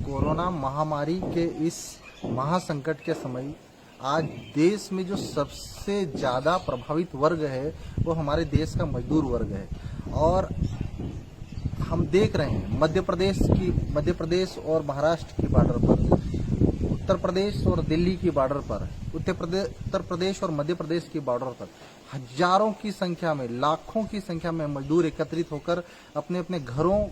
Corona महामारी के इस महासंकट के समय आज देश में जो सबसे ज़्यादा प्रभावित वर्ग है वो हमारे देश का मजदूर वर्ग है। और हम देख रहे हैं मध्य प्रदेश और महाराष्ट्र की बॉर्डर पर, उत्तर प्रदेश और दिल्ली की बॉर्डर पर, उत्तर प्रदेश और मध्य प्रदेश की बॉर्डर पर हजारों की संख्या में, लाखों की संख्या में मजदूर एकत्रित होकर अपने अपने घरों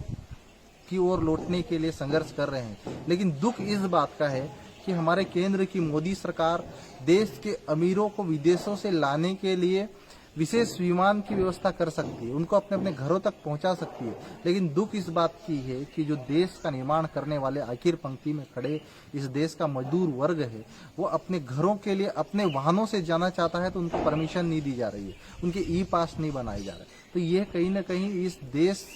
की ओर लौटने के लिए संघर्ष कर रहे हैं। लेकिन दुख इस बात का है कि हमारे केंद्र की मोदी सरकार देश के अमीरों को विदेशों से लाने के लिए विशेष विमान की व्यवस्था कर सकती है, उनको अपने अपने घरों तक पहुंचा सकती है। लेकिन दुख इस बात की है कि जो देश का निर्माण करने वाले आखिर पंक्ति में खड़े इस देश का मजदूर वर्ग है, वो अपने घरों के लिए अपने वाहनों से जाना चाहता है तो उनको परमिशन नहीं दी जा रही है, उनके ई पास नहीं बनाए जा रहे। तो यह कहीं ना कहीं इस देश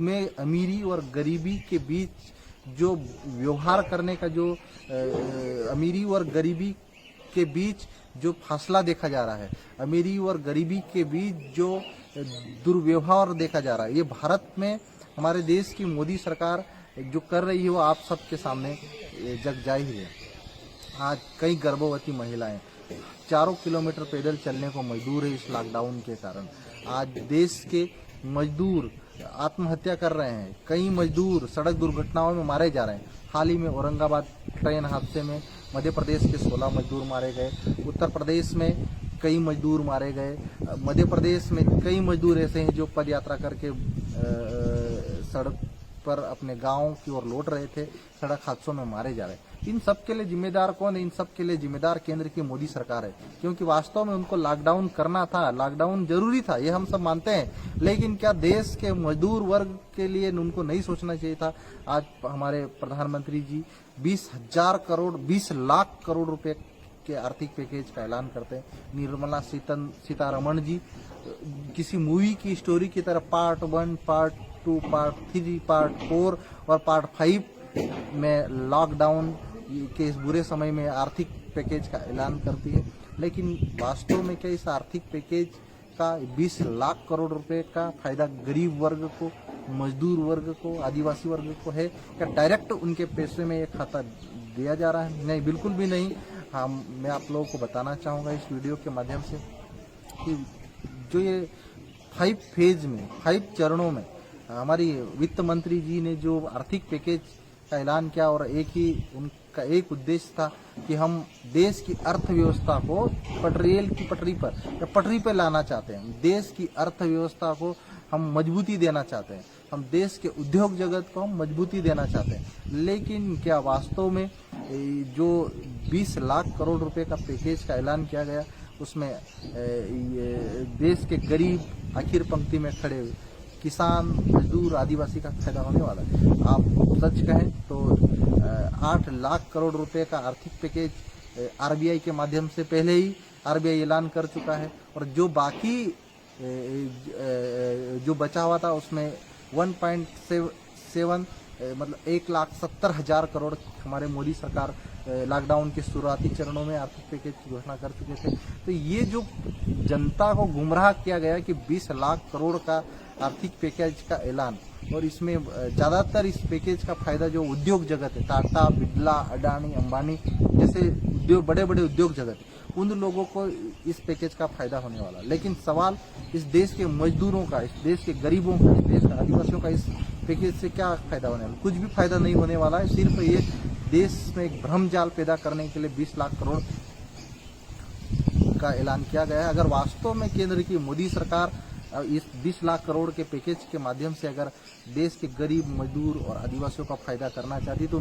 में अमीरी और गरीबी के बीच जो व्यवहार करने का जो अमीरी और गरीबी के बीच जो फासला देखा जा रहा है, अमीरी और गरीबी के बीच जो दुर्व्यवहार देखा जा रहा है, ये भारत में हमारे देश की मोदी सरकार जो कर रही है वो आप सबके सामने जग जाहिर है। आज कई गर्भवती महिलाएं 4 किलोमीटर पैदल चलने को मजबूर है इस लॉकडाउन के कारण। आज देश के मजदूर आत्महत्या कर रहे हैं, कई मजदूर सड़क दुर्घटनाओं में मारे जा रहे हैं। हाल ही में औरंगाबाद ट्रेन हादसे में मध्य प्रदेश के 16 मजदूर मारे गए, उत्तर प्रदेश में कई मजदूर मारे गए, मध्य प्रदेश में कई मजदूर ऐसे हैं जो पद यात्रा करके सड़क पर अपने गांव की ओर लौट रहे थे, सड़क हादसों में मारे जा रहे हैं। इन सब के लिए जिम्मेदार कौन है? इन सब के लिए जिम्मेदार केंद्र की मोदी सरकार है, क्योंकि वास्तव में उनको लॉकडाउन करना था, लॉकडाउन जरूरी था, ये हम सब मानते हैं। लेकिन क्या देश के मजदूर वर्ग के लिए उनको नहीं सोचना चाहिए था? आज हमारे प्रधानमंत्री जी 20 लाख करोड़ रुपए के आर्थिक पैकेज का ऐलान करते हैं। निर्मला सीतारमण जी किसी मूवी की स्टोरी की तरह पार्ट 1, पार्ट 2, पार्ट 3, पार्ट 4 और पार्ट 5 में लॉकडाउन के इस बुरे समय में आर्थिक पैकेज का ऐलान करती है। लेकिन वास्तव में क्या इस आर्थिक पैकेज का 20 लाख करोड़ रुपए का फायदा गरीब वर्ग को, मजदूर वर्ग को, आदिवासी वर्ग को है? क्या डायरेक्ट उनके पैसे में ये खाता दिया जा रहा है? नहीं, बिल्कुल भी नहीं। हाँ, मैं आप लोगों को बताना चाहूँगा इस वीडियो के माध्यम से कि जो ये 5 फेज में, 5 चरणों में हमारी वित्त मंत्री जी ने जो आर्थिक पैकेज का ऐलान किया, और उनका एक उद्देश्य था कि हम देश की अर्थव्यवस्था को रेल की पटरी पर लाना चाहते हैं। देश की अर्थव्यवस्था को हम मजबूती देना चाहते हैं, हम देश के उद्योग जगत को हम मजबूती देना चाहते हैं। लेकिन क्या वास्तव में जो 20 लाख करोड़ रुपए का पैकेज का ऐलान किया गया उसमें देश के गरीब आखिर पंक्ति में खड़े हुए किसान, मजदूर, आदिवासी का फायदा होने वाला है? आप सच कहें तो 8 लाख करोड़ रुपए का आर्थिक पैकेज आरबीआई के माध्यम से पहले ही आरबीआई ऐलान कर चुका है, और जो बाकी जो बचा हुआ था उसमें 1.7 मतलब 1,70,000 करोड़ हमारे मोदी सरकार लॉकडाउन के शुरुआती चरणों में आर्थिक पैकेज की घोषणा कर चुके थे। तो ये जो जनता को गुमराह किया गया कि 20 लाख करोड़ का आर्थिक पैकेज का ऐलान, और इसमें ज़्यादातर इस पैकेज का फायदा जो उद्योग जगत है, टाटा, बिरला, अडानी, अंबानी जैसे उद्योग, बड़े बड़े उद्योग जगत है, उन लोगों को इस पैकेज का फायदा होने वाला। लेकिन सवाल इस देश के मजदूरों का, इस देश के गरीबों का, इस देश के आदिवासियों का इस पैकेज से क्या फायदा होने वाला? कुछ भी फायदा नहीं होने वाला है। सिर्फ ये देश में एक भ्रम जाल पैदा करने के लिए 20 लाख करोड़ का ऐलान किया गया है। अगर वास्तव में केंद्र की मोदी सरकार इस 20 लाख करोड़ के पैकेज के माध्यम से अगर देश के गरीब, मजदूर और आदिवासियों का फायदा करना चाहती तो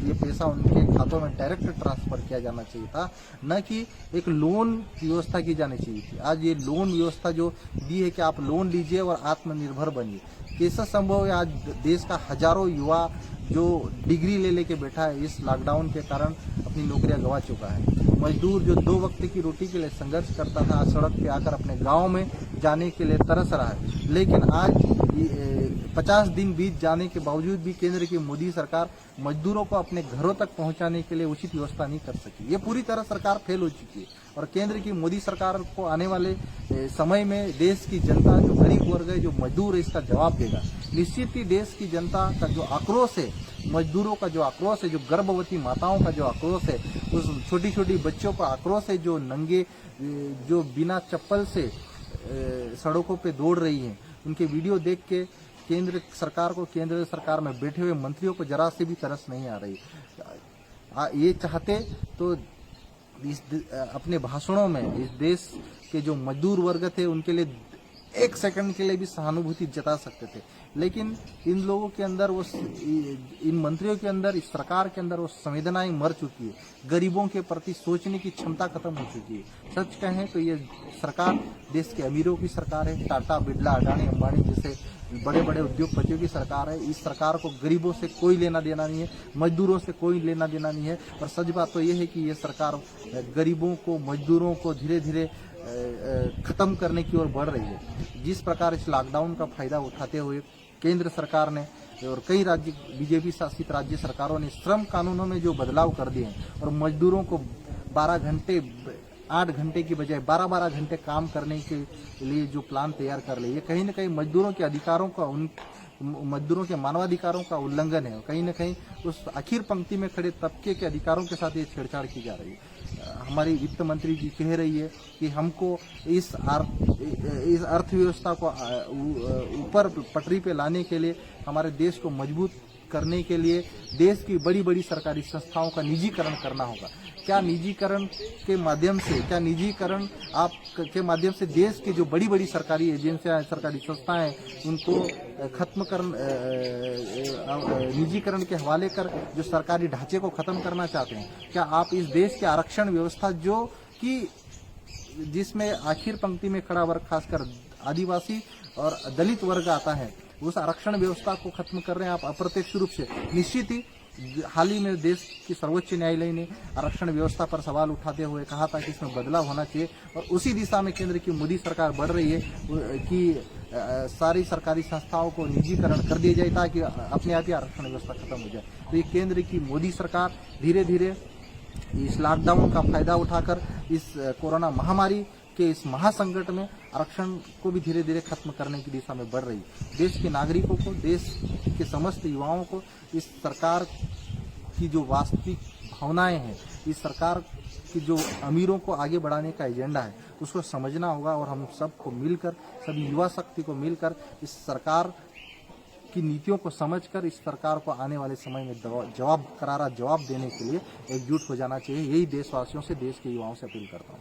ये पैसा उनके खातों में डायरेक्ट ट्रांसफर किया जाना चाहिए था, न कि एक लोन व्यवस्था की जानी चाहिए थी। आज ये लोन व्यवस्था जो दी है कि आप लोन लीजिए और आत्मनिर्भर बनिए, कैसा संभव है? आज देश का हजारों युवा जो डिग्री ले लेके बैठा है इस लॉकडाउन के कारण अपनी नौकरियां गंवा चुका है। मजदूर जो 2 वक्त की रोटी के लिए संघर्ष करता था, आज सड़क पे आकर अपने गांव में जाने के लिए तरस रहा है। लेकिन आज 50 दिन बीत जाने के बावजूद भी केंद्र की मोदी सरकार मजदूरों को अपने घरों तक पहुंचाने के लिए उचित व्यवस्था नहीं कर सकी। ये पूरी तरह सरकार फेल हो चुकी है, और केंद्र की मोदी सरकार को आने वाले समय में देश की जनता, जो गरीब वर्ग है, जो मजदूर है, इसका जवाब देगा। निश्चित ही देश की जनता का जो आक्रोश है मजदूरों का जो आक्रोश है, जो गर्भवती माताओं का जो आक्रोश है, उस छोटी छोटी बच्चों का आक्रोश है, जो नंगे जो बिना चप्पल से सड़कों पे दौड़ रही हैं, उनके वीडियो देख के केंद्र सरकार में बैठे हुए मंत्रियों को जरा से भी तरस नहीं आ रही। ये चाहते तो अपने भाषणों में इस देश के जो मजदूर वर्ग थे उनके लिए एक सेकंड के लिए भी सहानुभूति जता सकते थे, लेकिन इन लोगों के अंदर इन मंत्रियों के अंदर, इस सरकार के अंदर वो संवेदनाएं मर चुकी है। गरीबों के प्रति सोचने की क्षमता खत्म हो चुकी है। सच कहें तो ये सरकार देश के अमीरों की सरकार है। टाटा, बिरला, अडानी, अंबानी जैसे बड़े बड़े उद्योगपतियों की सरकार है। इस सरकार को गरीबों से कोई लेना देना नहीं है, मजदूरों से कोई लेना देना नहीं है। और सच बात तो ये है कि ये सरकार गरीबों को, मजदूरों को धीरे धीरे खत्म करने की ओर बढ़ रही है। जिस प्रकार इस लॉकडाउन का फायदा उठाते हुए केंद्र सरकार ने और कई राज्य बीजेपी शासित राज्य सरकारों ने श्रम कानूनों में जो बदलाव कर दिए हैं और मजदूरों को 8 घंटे की बजाय 12 घंटे काम करने के लिए जो प्लान तैयार कर लिए, कहीं न कहीं मजदूरों के अधिकारों का, मजदूरों के मानवाधिकारों का उल्लंघन है। कहीं न कहीं उस आखिर पंक्ति में खड़े तबके के अधिकारों के साथ ये छेड़छाड़ की जा रही है। हमारी वित्त मंत्री जी कह रही है कि हमको इस अर्थव्यवस्था को ऊपर पटरी पे लाने के लिए, हमारे देश को मजबूत करने के लिए देश की बड़ी बड़ी सरकारी संस्थाओं का निजीकरण करना होगा। क्या निजीकरण के माध्यम से देश की जो बड़ी बड़ी सरकारी एजेंसियां, सरकारी संस्थाएं हैं, उनको खत्म कर निजीकरण के हवाले कर जो सरकारी ढांचे को खत्म करना चाहते हैं? क्या आप इस देश की आरक्षण व्यवस्था जो कि जिसमें आखिर पंक्ति में खड़ा वर्ग, खासकर आदिवासी और दलित वर्ग आता है, उस आरक्षण व्यवस्था को खत्म कर रहे हैं आप अप्रत्यक्ष रूप से? निश्चित ही हाल ही में देश की सर्वोच्च न्यायालय ने आरक्षण व्यवस्था पर सवाल उठाते हुए कहा था कि इसमें बदलाव होना चाहिए, और उसी दिशा में केंद्र की मोदी सरकार बढ़ रही है कि सारी सरकारी संस्थाओं को निजीकरण कर दिया जाए ताकि अपने आप ही आरक्षण व्यवस्था खत्म हो जाए। तो ये केंद्र की मोदी सरकार धीरे धीरे इस लॉकडाउन का फायदा उठाकर इस कोरोना महामारी के इस महासंकट में आरक्षण को भी धीरे धीरे खत्म करने की दिशा में बढ़ रही है। देश के नागरिकों को, देश के समस्त युवाओं को इस सरकार की जो वास्तविक भावनाएं हैं, इस सरकार की जो अमीरों को आगे बढ़ाने का एजेंडा है, उसको समझना होगा। और हम सबको मिलकर, सभी युवा शक्ति को मिलकर इस सरकार की नीतियों को समझकर इस सरकार को आने वाले समय में करारा जवाब देने के लिए एकजुट हो जाना चाहिए। यही देशवासियों से, देश के युवाओं से अपील करता हूँ।